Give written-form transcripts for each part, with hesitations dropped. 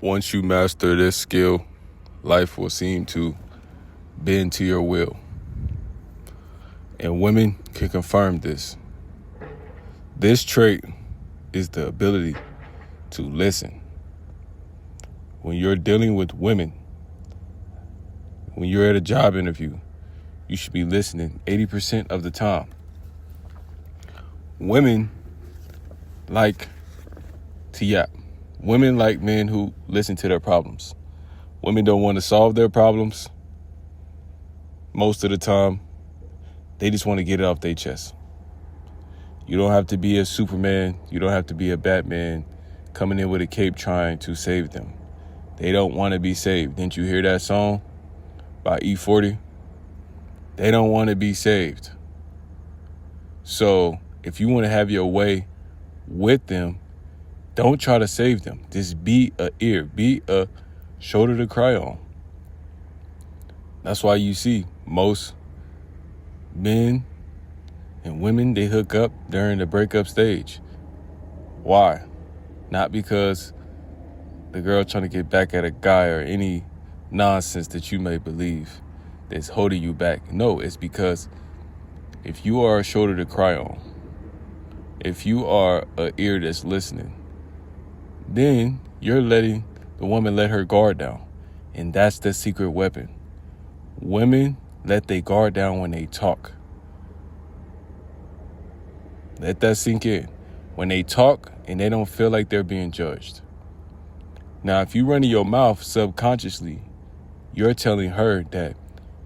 Once you master this skill, life will seem to bend to your will. And women can confirm this. This trait is the ability to listen. When you're dealing with women, when you're at a job interview, you should be listening 80% of the time. Women like to yap. Women like men who listen to their problems. Women don't want to solve their problems. Most of the time, they just want to get it off their chest. You don't have to be a Superman. You don't have to be a Batman coming in with a cape trying to save them. They don't want to be saved. Didn't you hear that song by E40? They don't want to be saved. So if you want to have your way with them, don't try to save them. Just be a ear. Be a shoulder to cry on. That's why you see most men and women, they hook up during the breakup stage. Why? Not because the girl trying to get back at a guy or any nonsense that you may believe that's holding you back. No, it's because if you are a shoulder to cry on, if you are an ear that's listening, then you're letting the woman let her guard down. And that's the secret weapon. Women let their guard down when they talk. Let that sink in. When they talk and they don't feel like they're being judged. Now, if you run in your mouth subconsciously, you're telling her that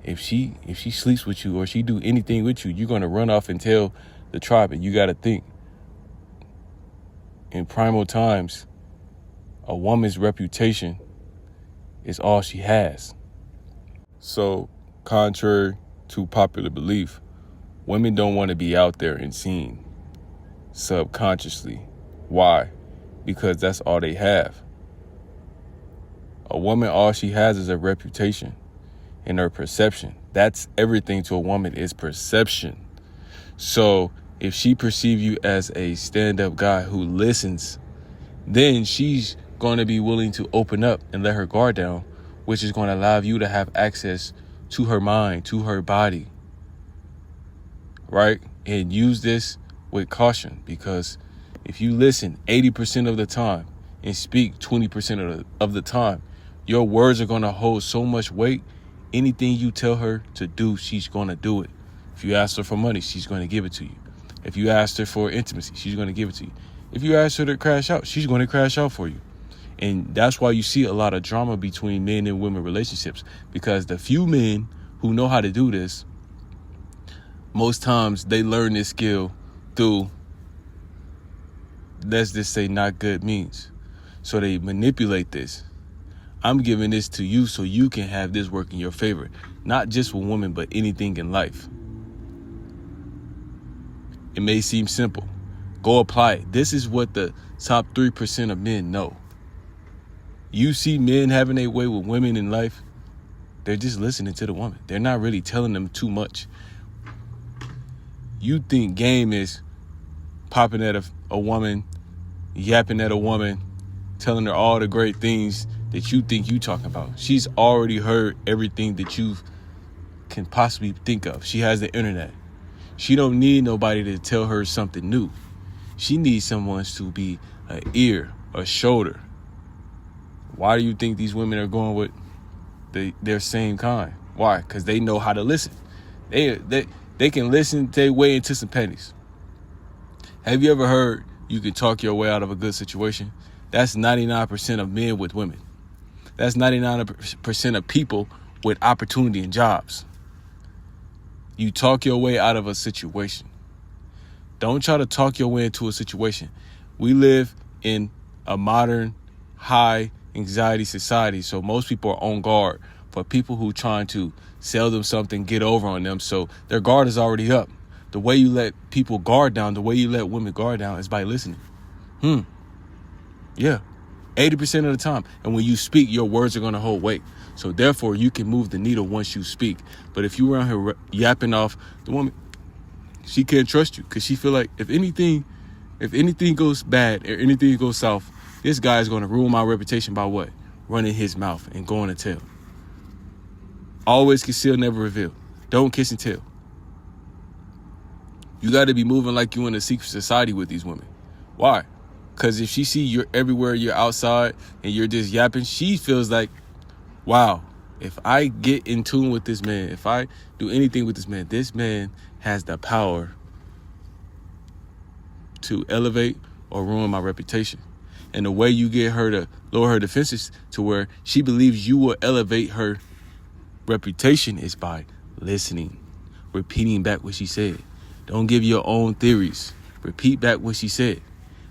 if she sleeps with you or she do anything with you, you're going to run off and tell the tribe. And you got to think, in primal times, a woman's reputation is all she has. So, contrary to popular belief, women don't want to be out there and seen subconsciously. Why? Because that's all they have. A woman, all she has is a reputation and her perception. That's everything to a woman is perception. So if she perceives you as a stand-up guy who listens, then she's going to be willing to open up and let her guard down, which is going to allow you to have access to her mind, to her body, right? And use this with caution, because if you listen 80% of the time and speak 20% of the time, your words are going to hold so much weight. Anything you tell her to do, she's going to do it. If you ask her for money, she's going to give it to you. If you ask her for intimacy, she's going to give it to you. If you ask her to crash out, she's going to crash out for you. And that's why you see a lot of drama between men and women relationships, because the few men who know how to do this, most times they learn this skill through, let's just say, not good means. So they manipulate this. I'm giving this to you so you can have this work in your favor. Not just with women, but anything in life. It may seem simple. Go apply it. This is what the top 3% of men know. You see men having their way with women in life, they're just listening to the woman. They're not really telling them too much. You think game is popping at a woman, yapping at a woman, telling her all the great things that you think you talking about. She's already heard everything that you can possibly think of. She has the internet. She don't need nobody to tell her something new. She needs someone to be an ear, a shoulder. Why do you think these women are going with their same kind? Why? Because they know how to listen. They can listen their way into some pennies. Have you ever heard you can talk your way out of a good situation? That's 99% of men with women. That's 99% of people with opportunity and jobs. You talk your way out of a situation. Don't try to talk your way into a situation. We live in a modern, high anxiety society, so most people are on guard for people who trying to sell them something, get over on them, so their guard is already up. The way you let people guard down, the way you let women guard down is by listening. Yeah, 80% of the time. And when you speak, your words are going to hold weight. So therefore, you can move the needle once you speak. But if you around here yapping off, the woman, she can't trust you because she feel like if anything goes bad or anything goes south, this guy is going to ruin my reputation by what? running his mouth and going to tell. Always conceal, never reveal. Don't kiss and tell. You got to be moving like you in a secret society with these women. Why? Because if she see you're everywhere, you're outside, and you're just yapping, she feels like, wow, if I get in tune with this man, if I do anything with this man has the power to elevate or ruin my reputation. And the way you get her to lower her defenses to where she believes you will elevate her reputation is by listening, repeating back what she said. Don't give your own theories. Repeat back what she said.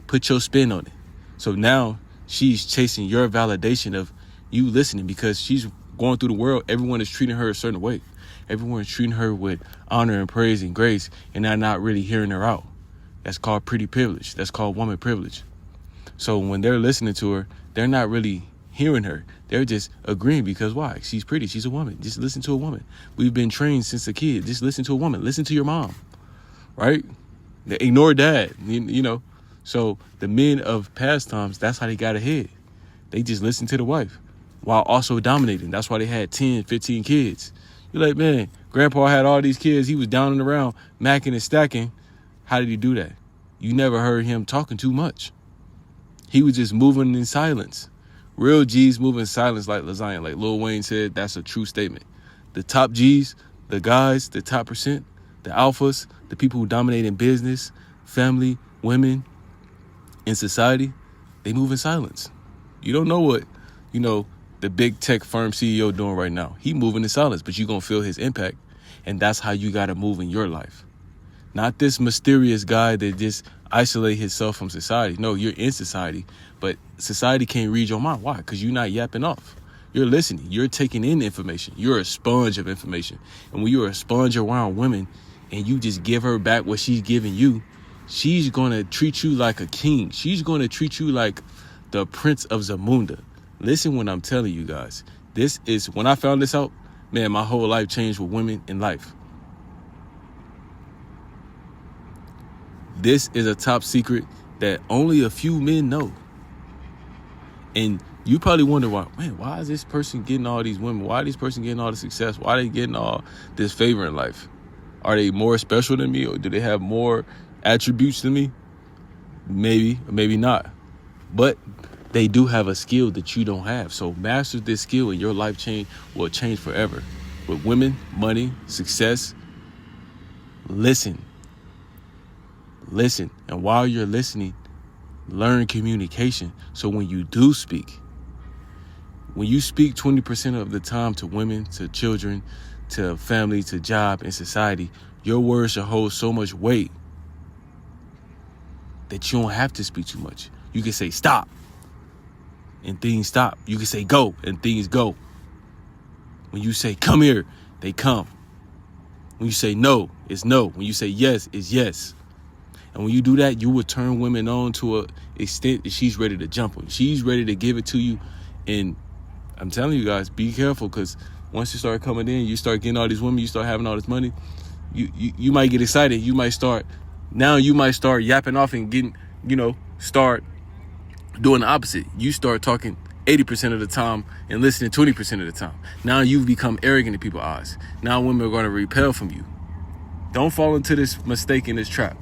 Put your spin on it. So now she's chasing your validation of you listening because she's going through the world. Everyone is treating her a certain way. Everyone is treating her with honor and praise and grace, and they're not really hearing her out. That's called pretty privilege. That's called woman privilege. So when they're listening to her, they're not really hearing her. They're just agreeing because why? She's pretty. She's a woman. Just listen to a woman. We've been trained since a kid. Just listen to a woman. Listen to your mom, right? They ignore dad, you know. So the men of past times, that's how they got ahead. They just listened to the wife while also dominating. That's why they had 10, 15 kids. You're like, man, grandpa had all these kids. He was down and around, macking and stacking. How did he do that? You never heard him talking too much. He was just moving in silence. Real G's move in silence like lasagna. Like Lil Wayne said, that's a true statement. The top G's, the guys, the top percent, the alphas, the people who dominate in business, family, women, in society, they move in silence. You don't know what, the big tech firm CEO doing right now. He moving in silence, but you're going to feel his impact. And that's how you got to move in your life. Not this mysterious guy that just isolate himself from society. No, you're in society, but society can't read your mind. Why? Because you're not yapping off. You're listening. You're taking in information. You're a sponge of information. And when you're a sponge around women and you just give her back what she's giving you, she's going to treat you like a king. She's going to treat you like the Prince of Zamunda. Listen when I'm telling you guys. This is, when I found this out, man, my whole life changed with women in life. This is a top secret that only a few men know. And you probably wonder why is this person getting all these women? Why is this person getting all the success? Why are they getting all this favor in life? Are they more special than me, or do they have more attributes than me? Maybe, or maybe not. But they do have a skill that you don't have. So master this skill and your life will change forever. With women, money, success, listen. And while you're listening, learn communication. So when you do speak, when you speak 20% of the time to women, to children, to family, to job, and society, your words should hold so much weight that you don't have to speak too much. You can say stop, and things stop. You can say go, and things go. When you say come here, they come. When you say no, it's no. When you say yes, it's yes. And when you do that, you will turn women on to an extent that she's ready to jump on. She's ready to give it to you. And I'm telling you guys, be careful, because once you start coming in, you start getting all these women, you start having all this money, you might get excited. You might start yapping off and getting, start doing the opposite. You start talking 80% of the time and listening 20% of the time. Now you've become arrogant in people's eyes. Now women are going to repel from you. Don't fall into this mistake, in this trap.